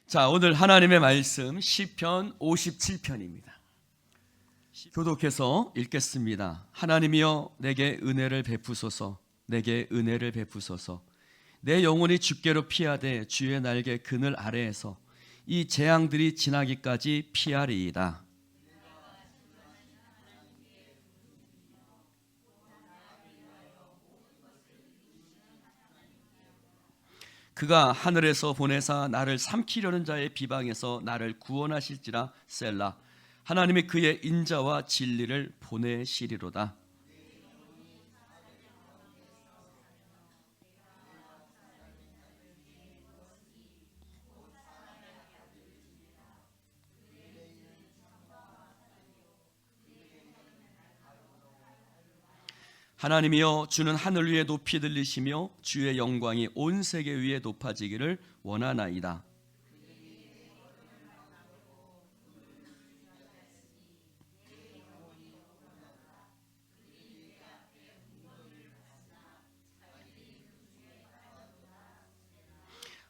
자, 오늘 하나님의 말씀 시편 57편입니다. 교독해서 읽겠습니다. 하나님이여 내게 은혜를 베푸소서. 내게 은혜를 베푸소서. 내 영혼이 주께로 피하되 주의 날개 그늘 아래에서 이 재앙들이 지나기까지 피하리이다. 그가 하늘에서 보내사 나를 삼키려는 자의 비방에서 나를 구원하실지라. 셀라. 하나님이 그의 인자와 진리를 보내시리로다. 하나님이여 주는 하늘 위에 높이 들리시며 주의 영광이 온 세계 위에 높아지기를 원하나이다.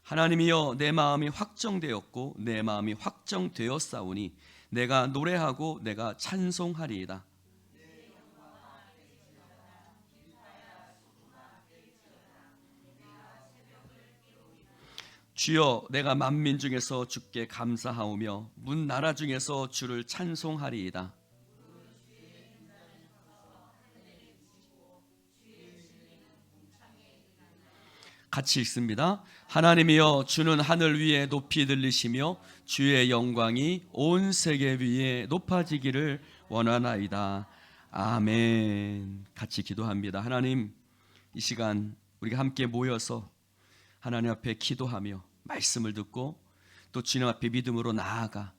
하나님이여 내 마음이 확정되었고 내 마음이 확정되었사오니 내가 노래하고 내가 찬송하리이다. 주여 내가 만민 중에서 주께 감사하오며 문 나라 중에서 주를 찬송하리이다. 같이 읽습니다. 하나님이여 주는 하늘 위에 높이 들리시며 주의 영광이 온 세계 위에 높아지기를 원하나이다. 아멘. 같이 기도합니다. 하나님, 이 시간 우리가 함께 모여서 하나님 앞에 기도하며 말씀을 듣고 또 주님 앞에 믿음으로 나아가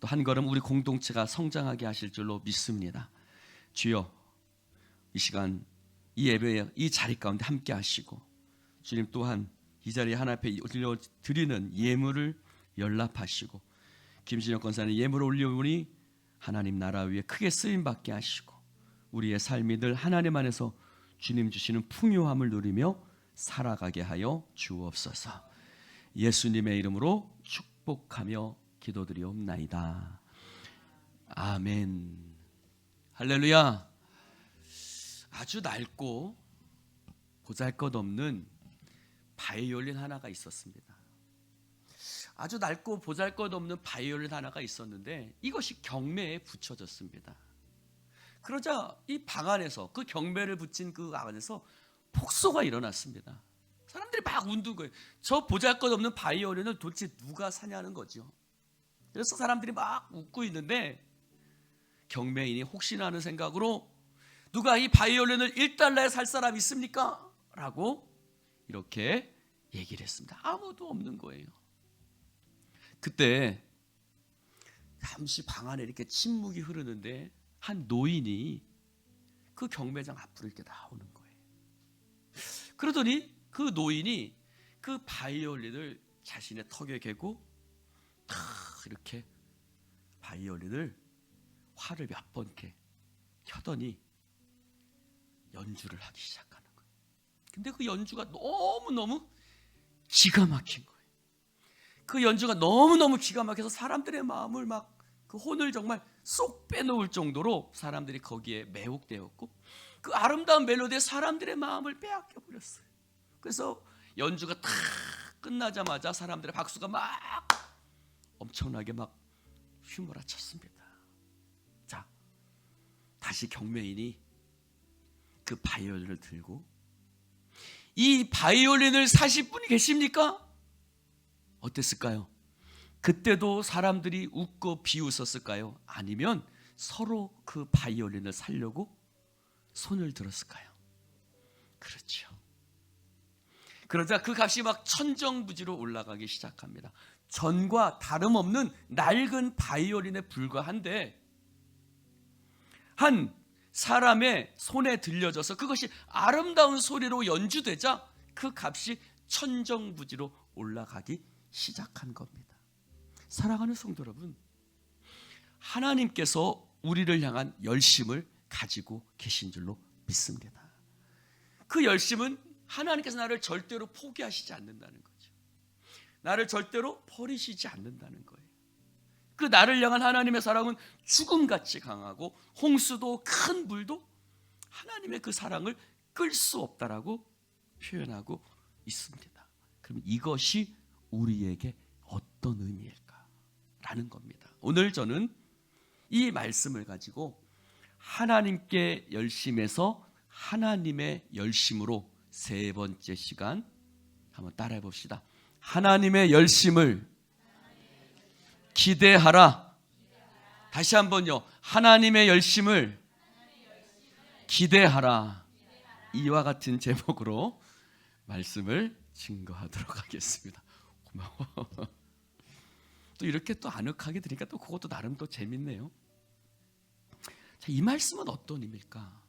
또 한 걸음 우리 공동체가 성장하게 하실 줄로 믿습니다. 주여, 이 시간 이 예배에 이 자리 가운데 함께 하시고 주님 또한 이 자리에 하나님 앞에 올려드리는 예물을 연락하시고 김진혁 권사님 예물을 올려오니 하나님 나라 위에 크게 쓰임받게 하시고 우리의 삶이 늘 하나님 안에서 주님 주시는 풍요함을 누리며 살아가게 하여 주옵소서. 예수님의 이름으로 축복하며 기도드리옵나이다. 아멘. 할렐루야. 아주 낡고 보잘것없는 바이올린 하나가 있었습니다. 아주 낡고 보잘것없는 바이올린 하나가 있었는데 이것이 경매에 붙여졌습니다. 그러자 이 방 안에서 그 경매를 붙인 그 안에서 폭소가 일어났습니다. 사람들이 막 웃는 거예요. 저 보잘것없는 바이올린을 도대체 누가 사냐는 거죠. 그래서 사람들이 막 웃고 있는데 경매인이 혹시나 하는 생각으로 누가 이 바이올린을 1달러에 살 사람 있습니까? 라고 이렇게 얘기를 했습니다. 아무도 없는 거예요. 그때 잠시 방 안에 이렇게 침묵이 흐르는데 한 노인이 그 경매장 앞으로 이렇게 나오는 거예요. 그러더니 그 노인이 그 바이올린을 자신의 턱에 개고 탁 이렇게 바이올린을 활을 몇 번 이렇게 켜더니 연주를 하기 시작하는 거예요. 근데 그 연주가 너무너무 기가 막힌 거예요. 그 연주가 너무너무 기가 막혀서 사람들의 마음을 막 그 혼을 정말 쏙 빼놓을 정도로 사람들이 거기에 매혹되었고 그 아름다운 멜로디에 사람들의 마음을 빼앗겨 버렸어요. 그래서 연주가 탁 끝나자마자 사람들의 박수가 막 엄청나게 막 휘몰아쳤습니다. 자, 다시 경매인이 그 바이올린을 들고 이 바이올린을 사실 분이 계십니까? 어땠을까요? 그때도 사람들이 웃고 비웃었을까요? 아니면 서로 그 바이올린을 사려고 손을 들었을까요? 그렇죠. 그러자 그 값이 막 천정부지로 올라가기 시작합니다. 전과 다름없는 낡은 바이올린에 불과한데 한 사람의 손에 들려져서 그것이 아름다운 소리로 연주되자 그 값이 천정부지로 올라가기 시작한 겁니다. 사랑하는 성도 여러분, 하나님께서 우리를 향한 열심을 가지고 계신 줄로 믿습니다. 그 열심은 하나님께서 나를 절대로 포기하시지 않는다는 거죠. 나를 절대로 버리시지 않는다는 거예요. 그 나를 향한 하나님의 사랑은 죽음같이 강하고 홍수도 큰 물도 하나님의 그 사랑을 끌 수 없다라고 표현하고 있습니다. 그럼 이것이 우리에게 어떤 의미일까라는 겁니다. 오늘 저는 이 말씀을 가지고 하나님께 열심에서 하나님의 열심으로 세 번째 시간 한번 따라해 봅시다. 하나님의 열심을 기대하라. 다시 한번요. 하나님의 열심을 기대하라. 이와 같은 제목으로 말씀을 증거하도록 하겠습니다. 고마워. 또 이렇게 또 아늑하게 들으니까 또 그것도 나름 또 재밌네요. 자, 이 말씀은 어떤 의미일까?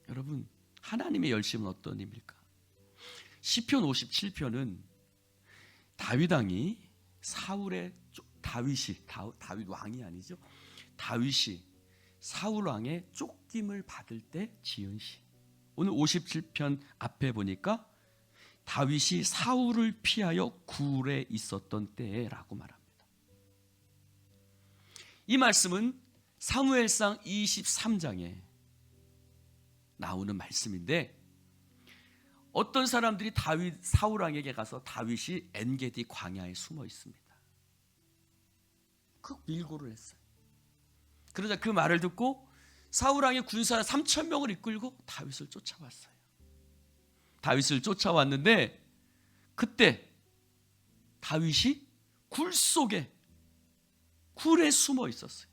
여러분, 하나님의 열심은 어떤 의미일까? 시편 57편은 다윗 왕이 다윗 왕이 아니죠. 다윗이 사울 왕의 쫓김을 받을 때 지은 시. 오늘 57편 앞에 보니까 다윗이 사울을 피하여 굴에 있었던 때라고 말합니다. 이 말씀은 사무엘상 23장에 나오는 말씀인데 어떤 사람들이 사울 왕에게 가서 다윗이 엔게디 광야에 숨어 있습니다. 그 밀고를 했어요. 그러자 그 말을 듣고 사울 왕의 군사 3,000명을 이끌고 다윗을 쫓아왔어요. 다윗을 쫓아왔는데 그때 다윗이 굴에 숨어 있었어요.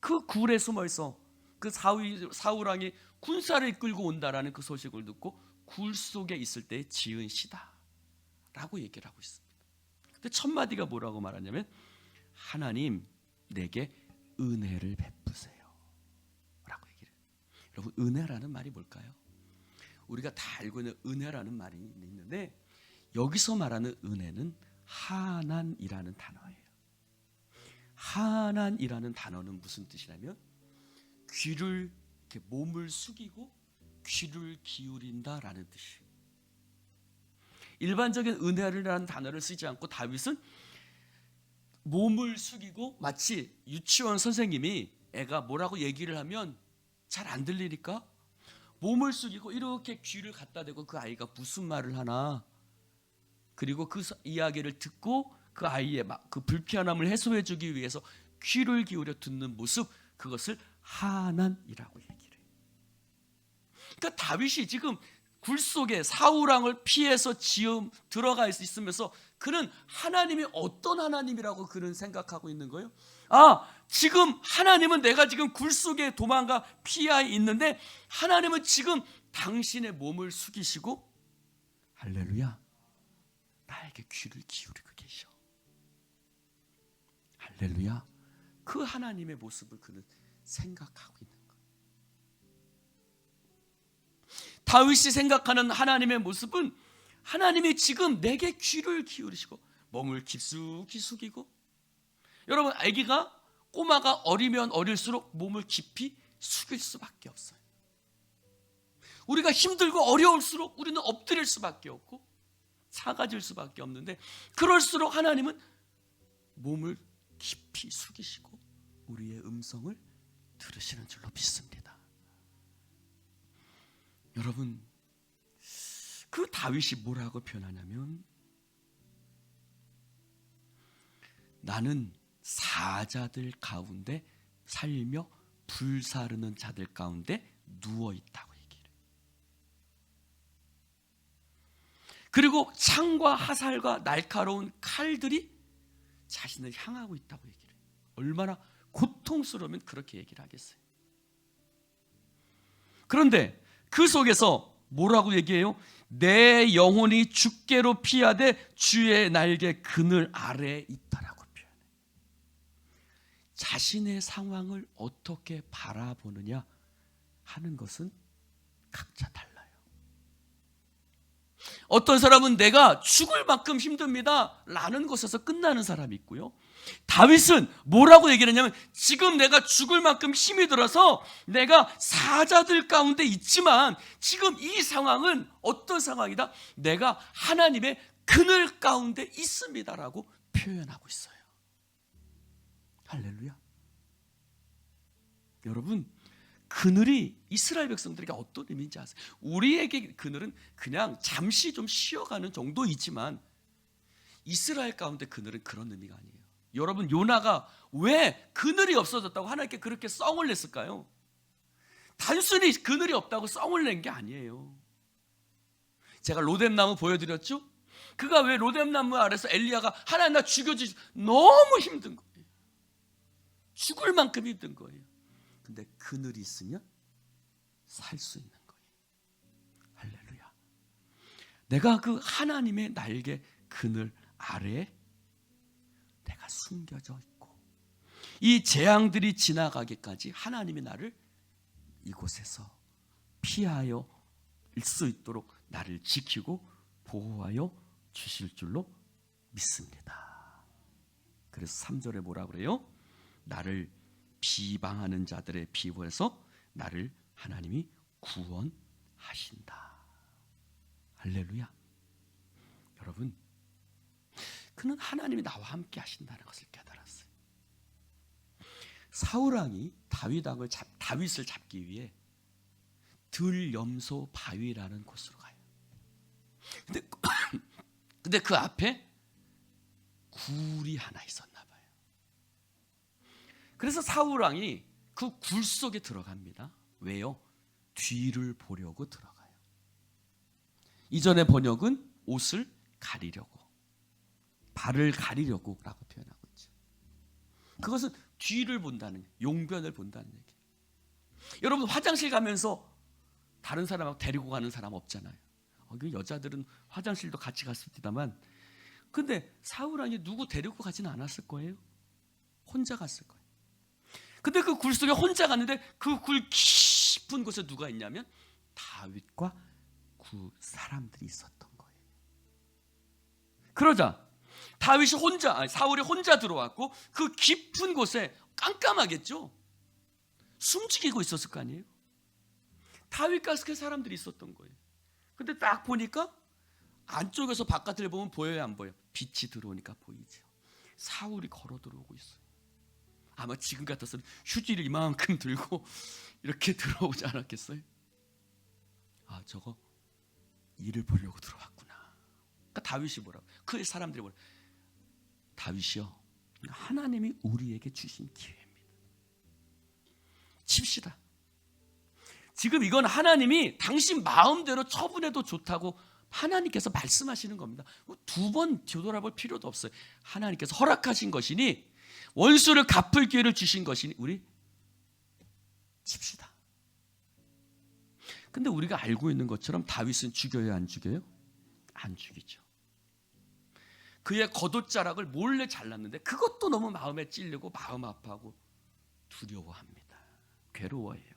그 굴에 숨어 있어 그 사울 왕이 군사를 이끌고 온다라는 그 소식을 듣고 굴 속에 있을 때 지은 시다라고 얘기를 하고 있습니다. 근데 첫 마디가 뭐라고 말하냐면 하나님 내게 은혜를 베푸세요 라고 얘기를 해요. 여러분, 은혜라는 말이 뭘까요? 우리가 다 알고 있는 은혜라는 말이 있는데 여기서 말하는 은혜는 하난이라는 단어예요. 하난이라는 단어는 무슨 뜻이냐면 귀를 이렇게 몸을 숙이고 귀를 기울인다라는 뜻이에요. 일반적인 은혜라는 단어를 쓰지 않고 다윗은 몸을 숙이고 마치 유치원 선생님이 애가 뭐라고 얘기를 하면 잘 안 들리니까 몸을 숙이고 이렇게 귀를 갖다 대고 그 아이가 무슨 말을 하나 그리고 그 이야기를 듣고 그 아이의 그 불편함을 해소해 주기 위해서 귀를 기울여 듣는 모습, 그것을 하난이라고 얘기를 해요. 그러니까 다윗이 지금 굴 속에 사울 왕을 피해서 들어가 있으면서 그는 하나님이 어떤 하나님이라고 그는 생각하고 있는 거예요. 지금 하나님은 내가 지금 굴 속에 도망가 피해 있는데 하나님은 지금 당신의 몸을 숙이시고 할렐루야 나에게 귀를 기울이고 계셔. 할렐루야. 그 하나님의 모습을 그는 생각하고 있는 거예요. 다윗이 생각하는 하나님의 모습은 하나님이 지금 내게 귀를 기울이시고 몸을 깊숙이 숙이고, 여러분 꼬마가 어리면 어릴수록 몸을 깊이 숙일 수밖에 없어요. 우리가 힘들고 어려울수록 우리는 엎드릴 수밖에 없고 작아질 수밖에 없는데 그럴수록 하나님은 몸을 깊이 숙이시고 우리의 음성을 들으시는 줄로 믿습니다. 여러분, 그 다윗이 뭐라고 표현하냐면 나는 사자들 가운데 살며 불사르는 자들 가운데 누워있다고 얘기를 해요. 그리고 창과 화살과 날카로운 칼들이 자신을 향하고 있다고 얘기를 해요. 얼마나 고통스러우면 그렇게 얘기를 하겠어요. 그런데 그 속에서 뭐라고 얘기해요? 내 영혼이 주께로 피하되 주의 날개 그늘 아래에 있다라고 표현해요. 자신의 상황을 어떻게 바라보느냐 하는 것은 각자 달라요. 어떤 사람은 내가 죽을 만큼 힘듭니다 라는 것에서 끝나는 사람이 있고요, 다윗은 뭐라고 얘기를 했냐면 지금 내가 죽을 만큼 힘이 들어서 내가 사자들 가운데 있지만 지금 이 상황은 어떤 상황이다? 내가 하나님의 그늘 가운데 있습니다라고 표현하고 있어요. 할렐루야. 여러분, 그늘이 이스라엘 백성들에게 어떤 의미인지 아세요? 우리에게 그늘은 그냥 잠시 좀 쉬어가는 정도이지만 이스라엘 가운데 그늘은 그런 의미가 아니에요. 여러분, 요나가 왜 그늘이 없어졌다고 하나님께 그렇게 썽을 냈을까요? 단순히 그늘이 없다고 썽을 낸 게 아니에요. 제가 로뎀나무 보여드렸죠? 그가 왜 로뎀나무 아래서 엘리야가 하나님 나 죽여주지, 너무 힘든 거예요. 죽을 만큼 힘든 거예요. 근데 그늘이 있으면 살 수 있는 거예요. 할렐루야. 내가 그 하나님의 날개 그늘 아래에 내가 숨겨져 있고, 이 재앙들이 지나가기까지 하나님이 나를 이곳에서 피하여 일 수 있도록 나를 지키고 보호하여 주실 줄로 믿습니다. 그래서 3절에 뭐라 그래요? 나를 비방하는 자들의 비호에서 나를 하나님이 구원하신다. 할렐루야. 여러분, 그는 하나님이 나와 함께 하신다는 것을 깨달았어요. 사울왕이 다윗을 잡기 위해 들염소 바위라는 곳으로 가요. 근데 그 앞에 굴이 하나 있었나 봐요. 그래서 사울왕이 그 굴 속에 들어갑니다. 왜요? 뒤를 보려고 들어가요. 이전의 번역은 옷을 가리려고, 발을 가리려고 라고 표현하고 있죠. 그것은 뒤를 본다는, 용변을 본다는 얘기예요. 여러분, 화장실 가면서 다른 사람하고 데리고 가는 사람 없잖아요. 여자들은 화장실도 같이 갔습니다만, 근데 사울왕이 누구 데리고 가지는 않았을 거예요. 혼자 갔을 거예요. 근데 그 굴 속에 혼자 갔는데 그 굴 깊은 곳에 누가 있냐면 다윗과 그 사람들이 있었던 거예요. 그러자 사울이 혼자 들어왔고 그 깊은 곳에 깜깜하겠죠. 숨죽이고 있었을 거 아니에요. 다윗과 그 사람들이 있었던 거예요. 근데 딱 보니까 안쪽에서 바깥을 보면 보여요, 안 보여요? 빛이 들어오니까 보이죠. 사울이 걸어 들어오고 있어요. 아마 지금 같았으면 휴지를 이만큼 들고 이렇게 들어오지 않았겠어요? 아, 저거 일을 보려고 들어왔구나. 그러니까 다윗이 뭐라고? 그 사람들이 뭐라고? 다윗이요, 하나님이 우리에게 주신 기회입니다. 칩시다. 지금 이건 하나님이 당신 마음대로 처분해도 좋다고 하나님께서 말씀하시는 겁니다. 두 번 뒤돌아볼 필요도 없어요. 하나님께서 허락하신 것이니, 원수를 갚을 기회를 주신 것이니 우리 칩시다. 근데 우리가 알고 있는 것처럼 다윗은 죽여요, 안 죽여요? 안 죽이죠. 그의 겉옷자락을 몰래 잘랐는데 그것도 너무 마음에 찔리고 마음 아파하고 두려워합니다. 괴로워해요.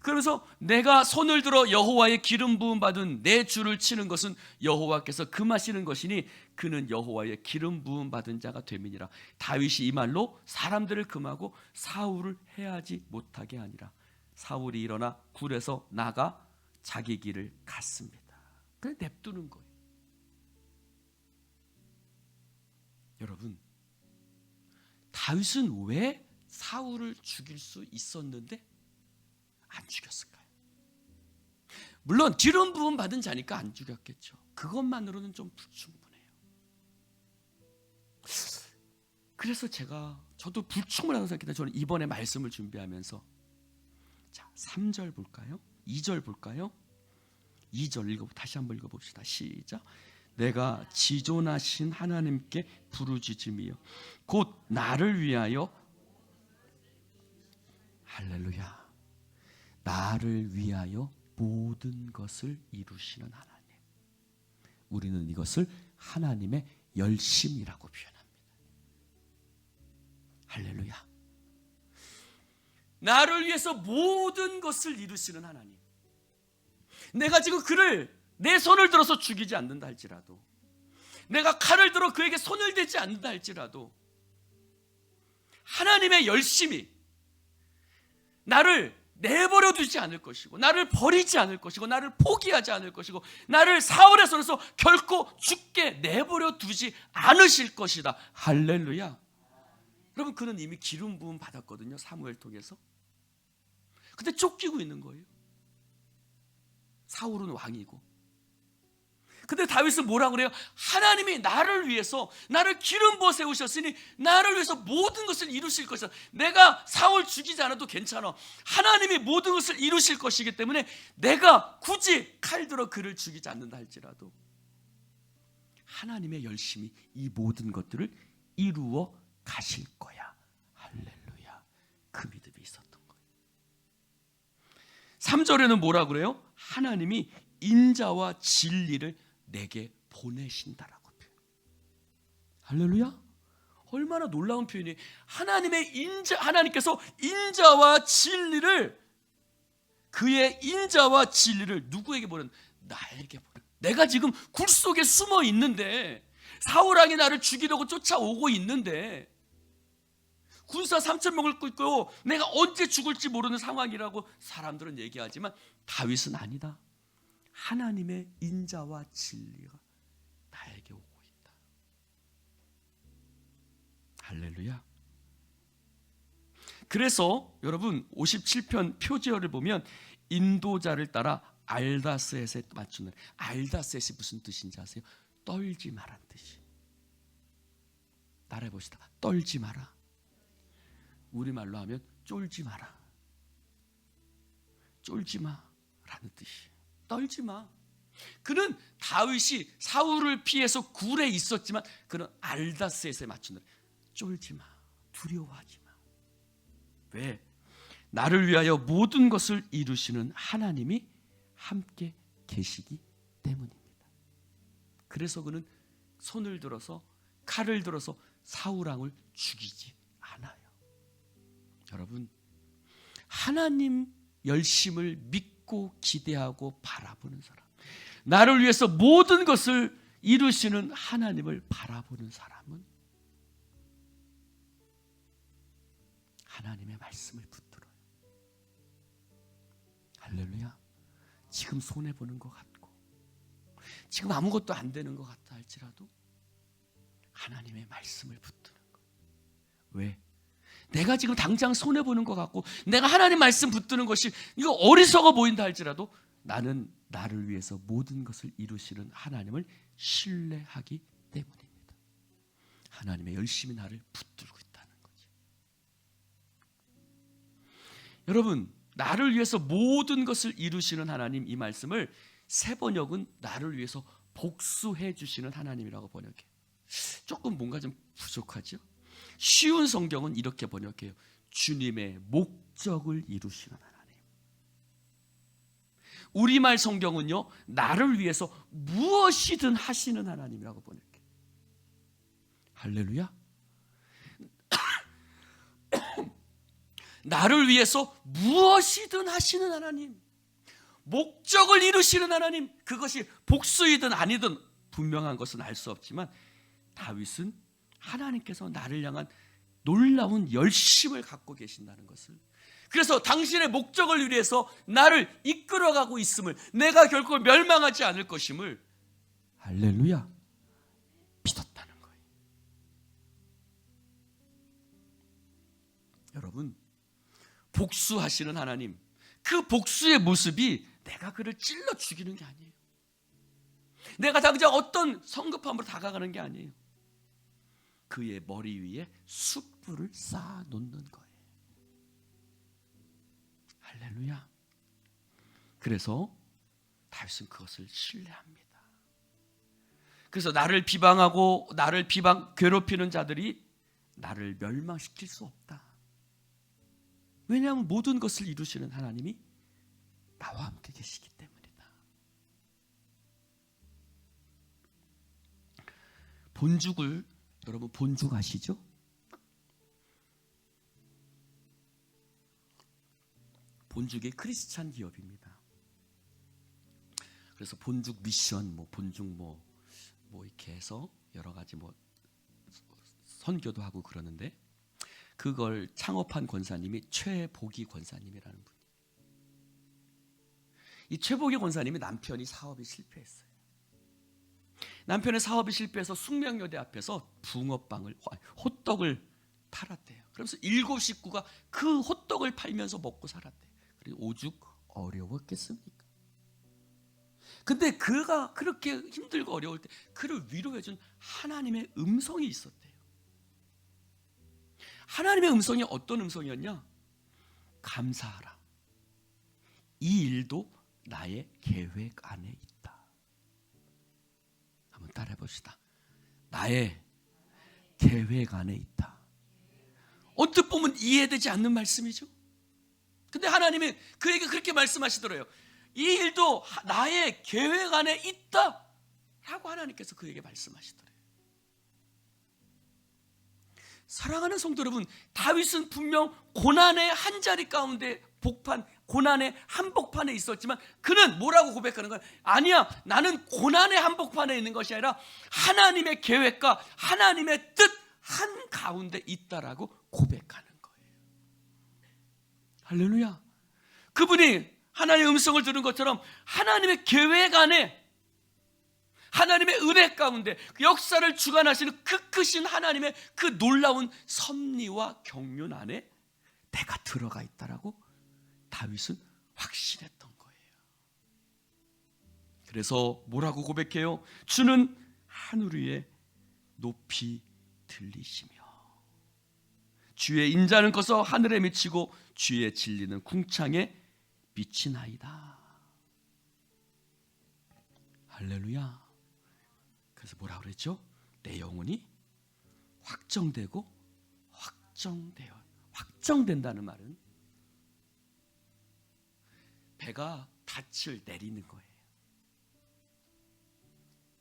그래서 내가 손을 들어 여호와의 기름 부음 받은 내 주를 치는 것은 여호와께서 금하시는 것이니 그는 여호와의 기름 부음 받은 자가 됨이니라. 다윗이 이 말로 사람들을 금하고 사울을 해하지 못하게 하니라. 사울이 일어나 굴에서 나가 자기 길을 갔습니다. 그냥 냅두는 거예요. 여러분, 다윗은 왜 사울을 죽일 수 있었는데 안 죽였을까요? 물론 기름 부음 받은 자니까 안 죽였겠죠. 그것만으로는 좀 불충분해요. 그래서 저도 불충분하다고 생각했는데, 저는 이번에 말씀을 준비하면서, 자, 3절 볼까요? 2절 볼까요? 2절 다시 한번 읽어봅시다. 시작. 내가 지존하신 하나님께 부르짖으며 곧 나를 위하여, 할렐루야, 나를 위하여 모든 것을 이루시는 하나님. 우리는 이것을 하나님의 열심이라고 표현합니다. 할렐루야. 나를 위해서 모든 것을 이루시는 하나님. 내가 지금 그를 내 손을 들어서 죽이지 않는다 할지라도, 내가 칼을 들어 그에게 손을 대지 않는다 할지라도, 하나님의 열심이 나를 내버려 두지 않을 것이고, 나를 버리지 않을 것이고, 나를 포기하지 않을 것이고, 나를 사울의 손에서 결코 죽게 내버려 두지 않으실 것이다. 할렐루야. 여러분, 그는 이미 기름 부음 받았거든요, 사무엘 통해서. 근데 쫓기고 있는 거예요. 사울은 왕이고. 근데 다윗은 뭐라고 그래요? 하나님이 나를 위해서, 나를 기름 부어 세우셨으니 나를 위해서 모든 것을 이루실 것이다. 내가 사울 죽이지 않아도 괜찮아. 하나님이 모든 것을 이루실 것이기 때문에 내가 굳이 칼 들어 그를 죽이지 않는다 할지라도 하나님의 열심히 이 모든 것들을 이루어 가실 거야. 할렐루야. 그 믿음이 있었던 거예요. 3절에는 뭐라고 그래요? 하나님이 인자와 진리를 내게 보내신다라고 표현. 할렐루야. 얼마나 놀라운 표현이. 하나님께서 인자와 진리를, 그의 인자와 진리를 누구에게 보낸? 나에게 보낸. 내가 지금 굴 속에 숨어 있는데, 사울왕이 나를 죽이려고 쫓아오고 있는데, 군사 3,000명을 끌고 내가 언제 죽을지 모르는 상황이라고 사람들은 얘기하지만 다윗은 아니다. 하나님의 인자와 진리가 나에게 오고 있다. 할렐루야. 그래서 여러분 57편 표제어를 보면 인도자를 따라 알다스엣에 맞추는, 알다스엣이 무슨 뜻인지 아세요? 떨지 마란 뜻이. 따라해 봅시다. 떨지 마라. 우리말로 하면 쫄지 마라. 쫄지 마라는 뜻이에요. 떨지 마. 그는 다윗이 사울을 피해서 굴에 있었지만 그는 알다스엣에 맞추는, 쫄지 마. 두려워하지 마. 왜? 나를 위하여 모든 것을 이루시는 하나님이 함께 계시기 때문입니다. 그래서 그는 손을 들어서, 칼을 들어서 사울왕을 죽이지 않아요. 여러분, 하나님 열심을 믿고 기대하고 바라보는 사람, 나를 위해서 모든 것을 이루시는 하나님을 바라보는 사람은 하나님의 말씀을 붙들어요. 할렐루야. 지금 손해보는 것 같고 지금 아무것도 안 되는 것 같다 할지라도 하나님의 말씀을 붙드는 거예요. 왜? 내가 지금 당장 손해보는 것 같고 내가 하나님 말씀 붙드는 것이 이거 어리석어 보인다 할지라도 나는 나를 위해서 모든 것을 이루시는 하나님을 신뢰하기 때문입니다. 하나님의 열심히 나를 붙들고 있다는 거지. 여러분, 나를 위해서 모든 것을 이루시는 하나님, 이 말씀을 새 번역은 나를 위해서 복수해 주시는 하나님이라고 번역해요. 조금 뭔가 좀 부족하죠? 쉬운 성경은 이렇게 번역해요. 주님의 목적을 이루시는 하나님. 우리말 성경은요, 나를 위해서 무엇이든 하시는 하나님이라고 번역해요. 할렐루야. 나를 위해서 무엇이든 하시는 하나님, 목적을 이루시는 하나님, 그것이 복수이든 아니든 분명한 것은 알 수 없지만 다윗은 하나님께서 나를 향한 놀라운 열심을 갖고 계신다는 것을, 그래서 당신의 목적을 위해서 나를 이끌어가고 있음을, 내가 결코 멸망하지 않을 것임을, 할렐루야, 믿었다는 거예요. 여러분, 복수하시는 하나님, 그 복수의 모습이 내가 그를 찔러 죽이는 게 아니에요. 내가 당장 어떤 성급함으로 다가가는 게 아니에요. 그의 머리 위에 숯불을 쌓아 놓는 거예요. 할렐루야. 그래서 다윗은 그것을 신뢰합니다. 그래서 나를 비방하고 나를 괴롭히는 자들이 나를 멸망시킬 수 없다. 왜냐하면 모든 것을 이루시는 하나님이 나와 함께 계시기 때문이다. 본죽을, 여러분 본죽 아시죠? 본죽이 크리스찬 기업입니다. 그래서 본죽 미션, 본죽 이렇게 해서 여러 가지 선교도 하고 그러는데, 그걸 창업한 권사님이 최보기 권사님이라는 분이에요. 이 최복의 권사님이 남편이 사업이 실패했어요. 남편의 사업이 실패해서 숙명여대 앞에서 붕어빵을, 호떡을 팔았대요. 그러면서 7 식구가 그 호떡을 팔면서 먹고 살았대요. 그리고 오죽 어려웠겠습니까? 근데 그가 그렇게 힘들고 어려울 때 그를 위로해준 하나님의 음성이 있었대요. 하나님의 음성이 어떤 음성이었냐? 감사하라. 이 일도 나의 계획 안에 있다. 한번 따라해 봅시다. 나의 계획 안에 있다. 언뜻 보면 이해되지 않는 말씀이죠. 근데 하나님이 그에게 그렇게 말씀하시더래요. 이 일도 나의 계획 안에 있다 라고 하나님께서 그에게 말씀하시더래요. 사랑하는 성도 여러분, 다윗은 분명 고난의 한 자리 가운데 복판, 고난의 한복판에 있었지만 그는 뭐라고 고백하는 거야? 아니야, 나는 고난의 한복판에 있는 것이 아니라 하나님의 계획과 하나님의 뜻 한가운데 있다라고 고백하는 거예요. 할렐루야. 그분이 하나님의 음성을 들은 것처럼 하나님의 계획 안에, 하나님의 은혜 가운데 역사를 주관하시는 그 크신 하나님의 그 놀라운 섭리와 경륜 안에 내가 들어가 있다라고 다윗은 확신했던 거예요. 그래서 뭐라고 고백해요? 주는 하늘 위에 높이 들리시며 주의 인자는 커서 하늘에 미치고 주의 진리는 궁창에 미치나이다. 할렐루야. 그래서 뭐라고 그랬죠? 내 영혼이 확정되고 확정된다는 말은 배가 닻을 내리는 거예요.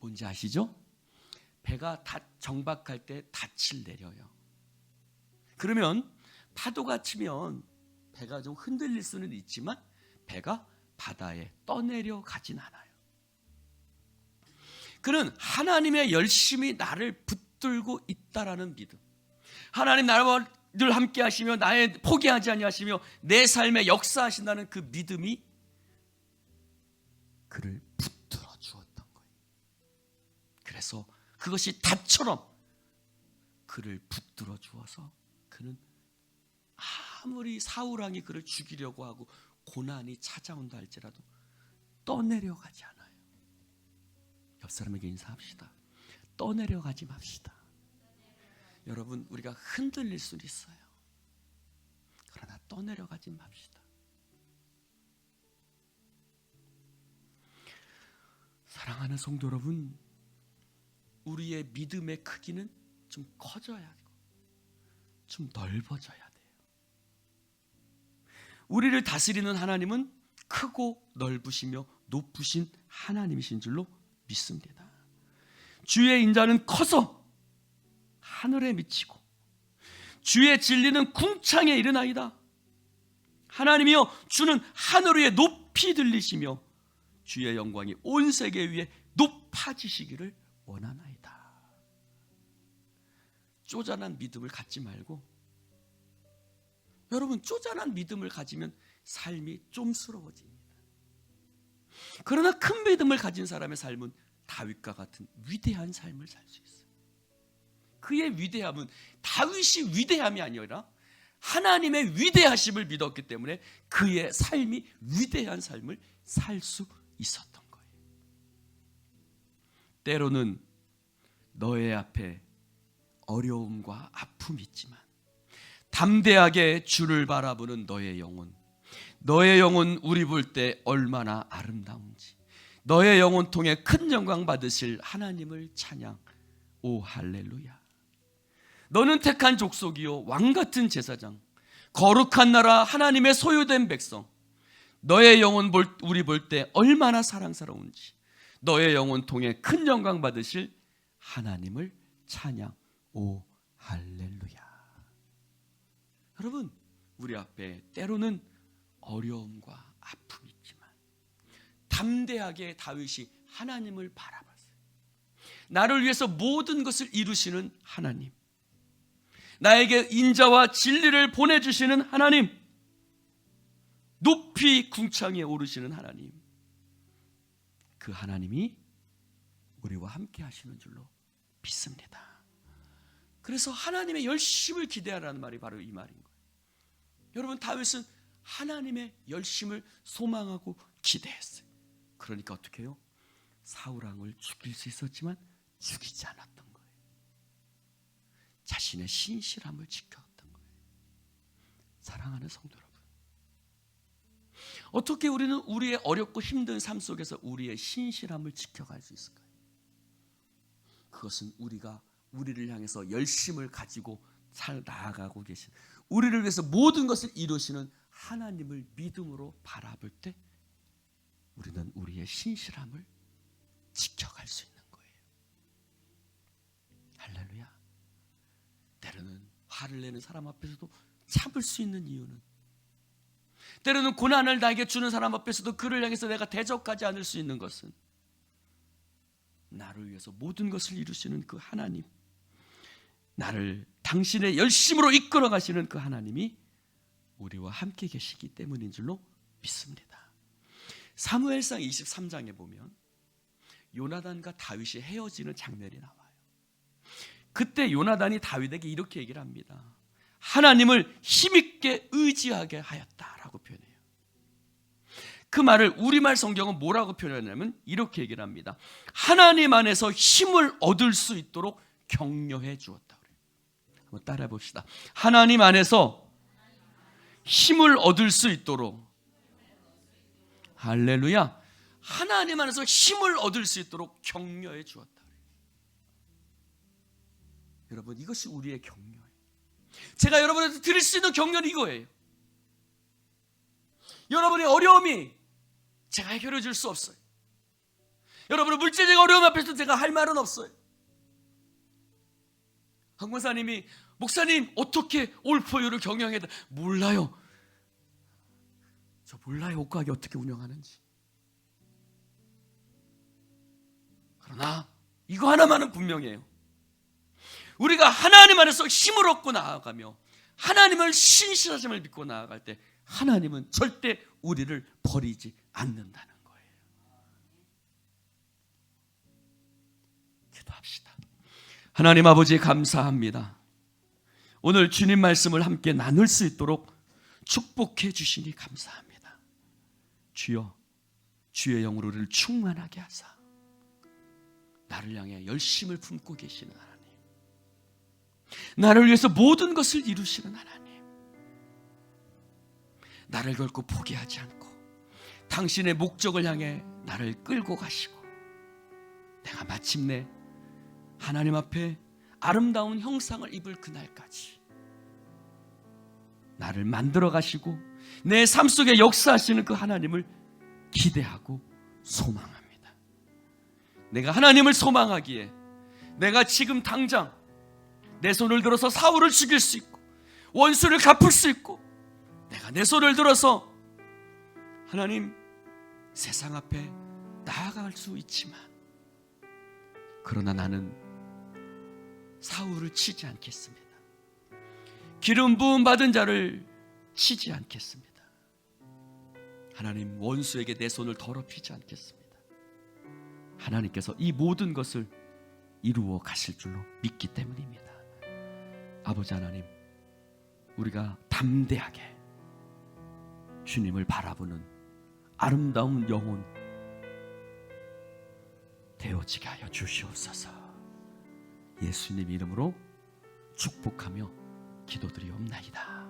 뭔지 아시죠? 배가 정박할 때 닻을 내려요. 그러면 파도가 치면 배가 좀 흔들릴 수는 있지만 배가 바다에 떠내려 가진 않아요. 그는 하나님의 열심히 나를 붙들고 있다라는 믿음, 하나님 나와 늘 함께 하시며 나의 포기하지 아니하시며 내 삶에 역사하신다는 그 믿음이 그를 붙들어 주었던 거예요. 그래서 그것이 닷처럼 그를 붙들어 주어서 그는 아무리 사울왕이 그를 죽이려고 하고 고난이 찾아온다 할지라도 떠내려가지 않아요. 옆 사람에게 인사합시다. 떠내려가지 맙시다. 여러분, 우리가 흔들릴 수는 있어요. 그러나 떠내려가지 맙시다. 사랑하는 성도 여러분, 우리의 믿음의 크기는 좀 커져야 되고 좀 넓어져야 돼요. 우리를 다스리는 하나님은 크고 넓으시며 높으신 하나님이신 줄로 믿습니다. 주의 인자는 커서 하늘에 미치고 주의 진리는 궁창에 이르나이다. 하나님이여, 주는 하늘 위에 높이 들리시며 주의 영광이 온 세계 위에 높아지시기를 원하나이다. 쪼잔한 믿음을 갖지 말고, 여러분, 쪼잔한 믿음을 가지면 삶이 좀스러워집니다. 그러나 큰 믿음을 가진 사람의 삶은 다윗과 같은 위대한 삶을 살 수 있어요. 그의 위대함은 다윗이 위대함이 아니라 하나님의 위대하심을 믿었기 때문에 그의 삶이 위대한 삶을 살 수 있었던 거예요. 때로는 너의 앞에 어려움과 아픔이 있지만 담대하게 주를 바라보는 너의 영혼 우리 볼 때 얼마나 아름다운지, 너의 영혼 통해 큰 영광 받으실 하나님을 찬양. 오 할렐루야. 너는 택한 족속이요 왕같은 제사장, 거룩한 나라, 하나님의 소유된 백성. 너의 영혼 우리 볼 때 얼마나 사랑스러운지, 너의 영혼 통해 큰 영광 받으실 하나님을 찬양. 오 할렐루야. 여러분, 우리 앞에 때로는 어려움과 아픔이 있지만 담대하게 다윗이 하나님을 바라봤어요. 나를 위해서 모든 것을 이루시는 하나님, 나에게 인자와 진리를 보내주시는 하나님, 높이 궁창에 오르시는 하나님, 그 하나님이 우리와 함께 하시는 줄로 믿습니다. 그래서 하나님의 열심을 기대하라는 말이 바로 이 말인 거예요. 여러분, 다윗은 하나님의 열심을 소망하고 기대했어요. 그러니까 어떻게 해요? 사울 왕을 죽일 수 있었지만 죽이지 않았던 거예요. 자신의 신실함을 지켰던 거예요. 사랑하는 성도 여러분, 어떻게 우리는 우리의 어렵고 힘든 삶 속에서 우리의 신실함을 지켜갈 수 있을까요? 그것은 우리가 우리를 향해서 열심을 가지고 잘 나아가고 계신, 우리를 위해서 모든 것을 이루시는 하나님을 믿음으로 바라볼 때 우리는 우리의 신실함을 지켜갈 수 있는 거예요. 할렐루야. 때로는 화를 내는 사람 앞에서도 참을 수 있는 이유는, 때로는 고난을 나에게 주는 사람 앞에서도 그를 향해서 내가 대적하지 않을 수 있는 것은, 나를 위해서 모든 것을 이루시는 그 하나님, 나를 당신의 열심으로 이끌어 가시는 그 하나님이 우리와 함께 계시기 때문인 줄로 믿습니다. 사무엘상 23장에 보면 요나단과 다윗이 헤어지는 장면이 나와요. 그때 요나단이 다윗에게 이렇게 얘기를 합니다. 하나님을 힘있게 의지하게 하였다라고 표현해요. 그 말을 우리말 성경은 뭐라고 표현하냐면 이렇게 얘기를 합니다. 하나님 안에서 힘을 얻을 수 있도록 격려해 주었다. 한번 따라해 봅시다. 하나님 안에서 힘을 얻을 수 있도록, 할렐루야, 하나님 안에서 힘을 얻을 수 있도록 격려해 주었다. 여러분, 이것이 우리의 격려예요. 제가 여러분한테 드릴 수 있는 격려는 이거예요. 여러분의 어려움이 제가 해결해 줄 수 없어요. 여러분의 물질적 어려움 앞에서 제가 할 말은 없어요. 한 권사님이, 목사님 어떻게 올포유를 경영해야 돼? 몰라요. 저 몰라요, 옷가게 어떻게 운영하는지. 그러나 이거 하나만은 분명해요. 우리가 하나님 안에서 힘을 얻고 나아가며 하나님을 신실하심을 믿고 나아갈 때 하나님은 절대 우리를 버리지 않는다는 거예요. 기도합시다. 하나님 아버지, 감사합니다. 오늘 주님 말씀을 함께 나눌 수 있도록 축복해 주시니 감사합니다. 주여, 주의 영으로 우리를 충만하게 하사 나를 향해 열심을 품고 계시는 하나님, 나를 위해서 모든 것을 이루시는 하나님, 나를 결코 포기하지 않고 당신의 목적을 향해 나를 끌고 가시고 내가 마침내 하나님 앞에 아름다운 형상을 입을 그날까지 나를 만들어 가시고 내 삶 속에 역사하시는 그 하나님을 기대하고 소망합니다. 내가 하나님을 소망하기에 내가 지금 당장 내 손을 들어서 사울을 죽일 수 있고 원수를 갚을 수 있고, 내가 내 손을 들어서 하나님 세상 앞에 나아갈 수 있지만, 그러나 나는 사울을 치지 않겠습니다. 기름 부음 받은 자를 치지 않겠습니다. 하나님, 원수에게 내 손을 더럽히지 않겠습니다. 하나님께서 이 모든 것을 이루어 가실 줄로 믿기 때문입니다. 아버지 하나님, 우리가 담대하게 주님을 바라보는 아름다운 영혼 되어지게 하여 주시옵소서. 예수님 이름으로 축복하며 기도드리옵나이다.